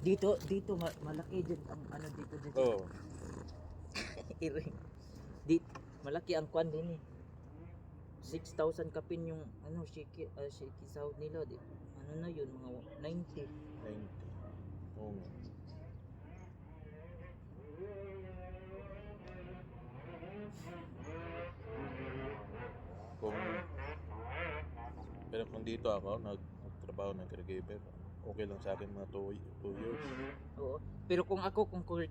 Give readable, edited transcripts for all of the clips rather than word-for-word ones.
Dito malaki din ang ano dito din. Oo. Iring. Malaki ang kwan din eh. 6,000 kapin yung ano shaky sahod nila di. Ano na yun mga 90. 90. Oo. Kung pero kung dito ako nagtrabaho ng caregiver, okay lang sa akin mga 2 years. Oo. Pero kung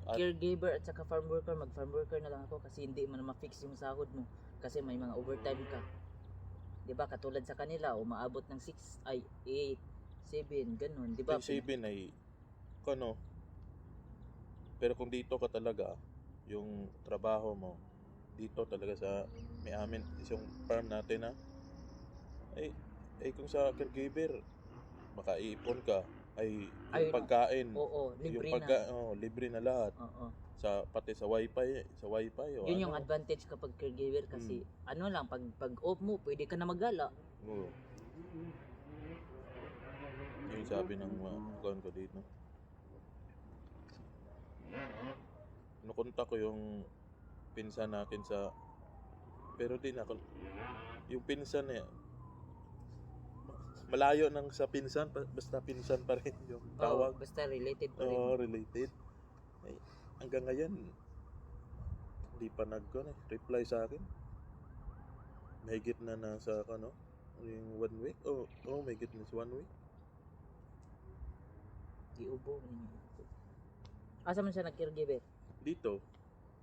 caregiver at saka farm worker, mag-farm worker na lang ako kasi hindi man ma-fix yung sahod mo kasi may mga overtime ka. 'Di ba? Katulad sa kanila, umaabot ng 6 ay 8, 7 ganun, 'di ba? Yung 7 ay ano, pero kung dito ka talaga, yung trabaho mo dito talaga sa may amin isang farm natin na ay kung sa caregiver makaiipon ka ay yung Ayun, pagkain oo, libre yung na. libre na lahat Oo. sa pati sa wifi o Yun yung ano. advantage kapag caregiver kasi ano lang pag off mo pwede ka na magala. Oo. Yung sabi ng kuwan ko dito. Nakontak ko yung pinsan natin sa pero din ako yung pinsan niya malayo nang sa pinsan basta pinsan pa rin yung tawag. Basta related pa rin. Related. Ay, hanggang ngayon hindi pa reply sa akin. Mahigit na nasa yung 1 week. Mahigit na sa 1 week. Iubo ninyo. Asa man siya nag-caregiver? Dito.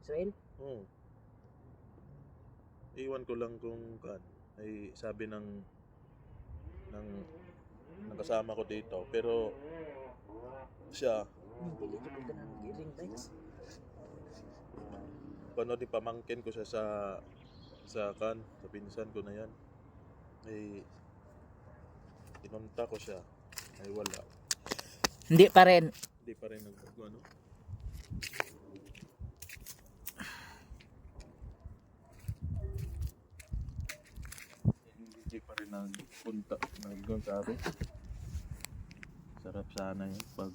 Israel? Iwan ko lang kung ay sabi ng kasama ko dito pero siya Dili ko ka na nag-ring lights. din pamangkin ko siya sa pinsan ko na yan ay kinontak ko siya ay wala. Hindi pa rin hindi pa rin nagpunta sabi sarap sana yun pag